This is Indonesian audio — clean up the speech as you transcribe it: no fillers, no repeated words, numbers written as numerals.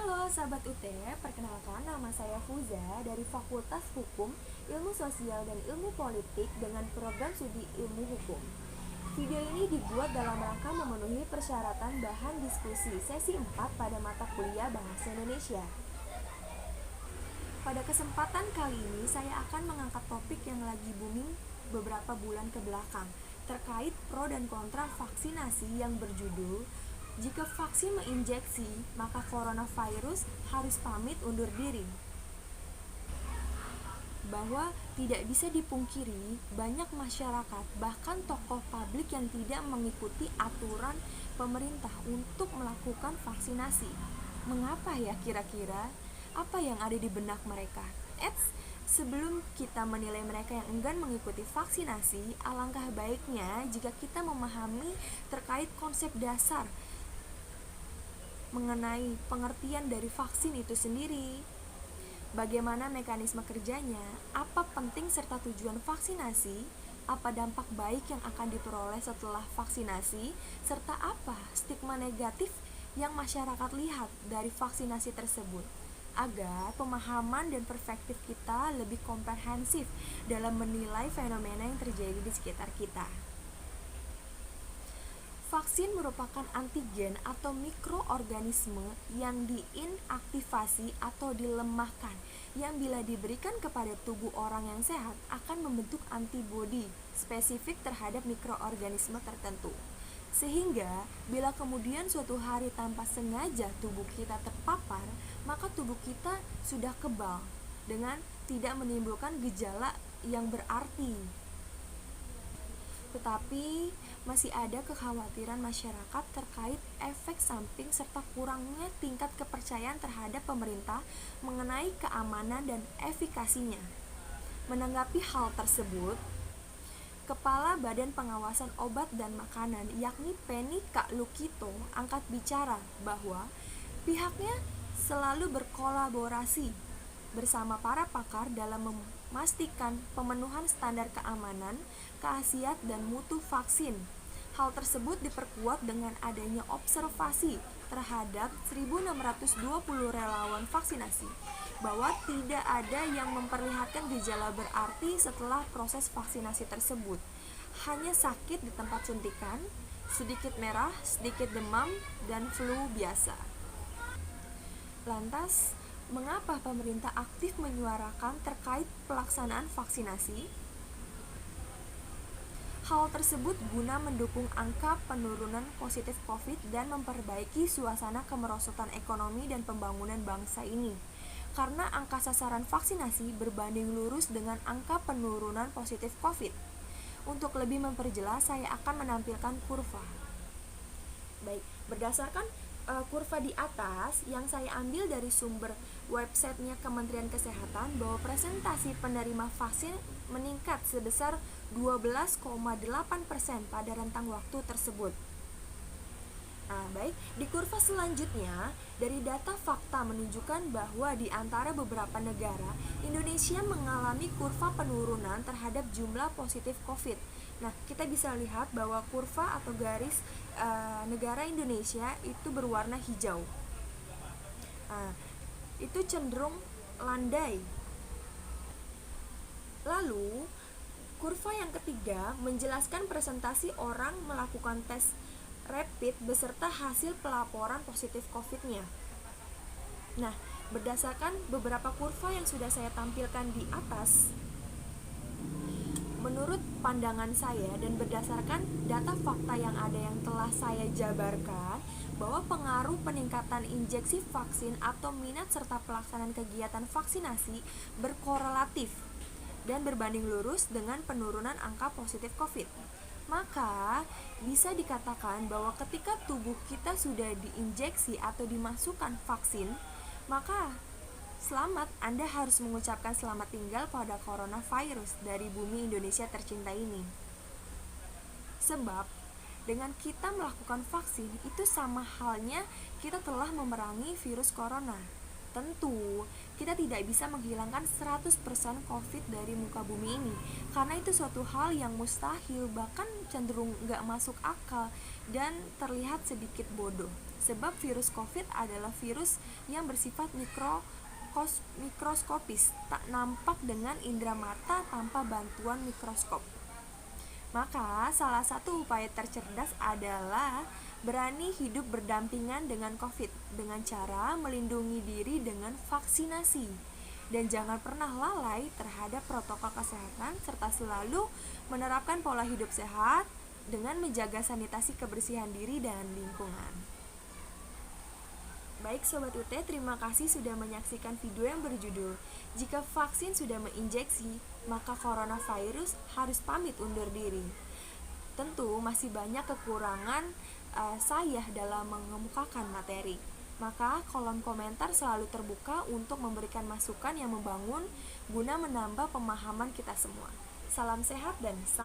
Halo sahabat UT, perkenalkan nama saya Fuza dari Fakultas Hukum, Ilmu Sosial dan Ilmu Politik dengan program studi Ilmu Hukum. Video ini dibuat dalam rangka memenuhi persyaratan bahan diskusi sesi 4 pada mata kuliah Bahasa Indonesia. Pada kesempatan kali ini saya akan mengangkat topik yang lagi booming beberapa bulan ke belakang terkait pro dan kontra vaksinasi yang berjudul "Jika vaksin menginjeksi, maka coronavirus harus pamit undur diri". Bahwa tidak bisa dipungkiri, banyak masyarakat, bahkan tokoh publik yang tidak mengikuti aturan pemerintah untuk melakukan vaksinasi. Mengapa ya kira-kira? Apa yang ada di benak mereka? Sebelum kita menilai mereka yang enggan mengikuti vaksinasi, alangkah baiknya jika kita memahami terkait konsep dasar mengenai pengertian dari vaksin itu sendiri. Bagaimana mekanisme kerjanya, apa penting serta tujuan vaksinasi, apa dampak baik yang akan diperoleh setelah vaksinasi, serta apa stigma negatif yang masyarakat lihat dari vaksinasi tersebut, agar pemahaman dan perspektif kita lebih komprehensif dalam menilai fenomena yang terjadi di sekitar kita. Vaksin merupakan antigen atau mikroorganisme yang diinaktivasi atau dilemahkan, yang bila diberikan kepada tubuh orang yang sehat akan membentuk antibodi spesifik terhadap mikroorganisme tertentu. Sehingga bila kemudian suatu hari tanpa sengaja tubuh kita terpapar, maka tubuh kita sudah kebal dengan tidak menimbulkan gejala yang berarti. Tetapi masih ada kekhawatiran masyarakat terkait efek samping serta kurangnya tingkat kepercayaan terhadap pemerintah mengenai keamanan dan efikasinya. Menanggapi hal tersebut, Kepala Badan Pengawasan Obat dan Makanan yakni Penny Kaklukito angkat bicara bahwa pihaknya selalu berkolaborasi bersama para pakar dalam memastikan pemenuhan standar keamanan, khasiat dan mutu vaksin. Hal tersebut diperkuat dengan adanya observasi terhadap 1.620 relawan vaksinasi, bahwa tidak ada yang memperlihatkan gejala berarti setelah proses vaksinasi tersebut. Hanya sakit di tempat suntikan, sedikit merah, sedikit demam, dan flu biasa. Lantas, mengapa pemerintah aktif menyuarakan terkait pelaksanaan vaksinasi? Hal tersebut guna mendukung angka penurunan positif COVID dan memperbaiki suasana kemerosotan ekonomi dan pembangunan bangsa ini. Karena angka sasaran vaksinasi berbanding lurus dengan angka penurunan positif COVID. Untuk lebih memperjelas, saya akan menampilkan kurva. Baik, berdasarkan kurva di atas yang saya ambil dari sumber websitenya Kementerian Kesehatan, bahwa presentasi penerima vaksin meningkat sebesar 12,8% pada rentang waktu tersebut. Baik, di kurva selanjutnya, dari data fakta menunjukkan bahwa di antara beberapa negara, Indonesia mengalami kurva penurunan terhadap jumlah positif COVID. Kita bisa lihat bahwa kurva atau garis negara Indonesia itu berwarna hijau. Itu cenderung landai. Lalu, kurva yang ketiga menjelaskan presentasi orang melakukan tes rapid beserta hasil pelaporan positif COVID-nya. Berdasarkan beberapa kurva yang sudah saya tampilkan di atas, menurut pandangan saya dan berdasarkan data fakta yang ada yang telah saya jabarkan, bahwa pengaruh peningkatan injeksi vaksin atau minat serta pelaksanaan kegiatan vaksinasi berkorelatif dan berbanding lurus dengan penurunan angka positif COVID. Maka bisa dikatakan bahwa ketika tubuh kita sudah diinjeksi atau dimasukkan vaksin, maka selamat, Anda harus mengucapkan selamat tinggal pada coronavirus dari bumi Indonesia tercinta ini. Sebab dengan kita melakukan vaksin itu sama halnya kita telah memerangi virus corona. Tentu, kita tidak bisa menghilangkan 100% COVID dari muka bumi ini, karena itu suatu hal yang mustahil, bahkan cenderung gak masuk akal dan terlihat sedikit bodoh. sebab virus COVID adalah virus yang bersifat mikroskopis, tak nampak dengan indera mata tanpa bantuan mikroskop. Maka, salah satu upaya tercerdas adalah berani hidup berdampingan dengan COVID dengan cara melindungi diri dengan vaksinasi. Dan jangan pernah lalai terhadap protokol kesehatan serta selalu menerapkan pola hidup sehat dengan menjaga sanitasi kebersihan diri dan lingkungan. Baik Sobat UT, terima kasih sudah menyaksikan video yang berjudul "Jika vaksin sudah menginjeksi, maka coronavirus harus pamit undur diri". Tentu masih banyak kekurangan saya dalam mengemukakan materi. Maka kolom komentar selalu terbuka untuk memberikan masukan yang membangun guna menambah pemahaman kita semua. Salam sehat dan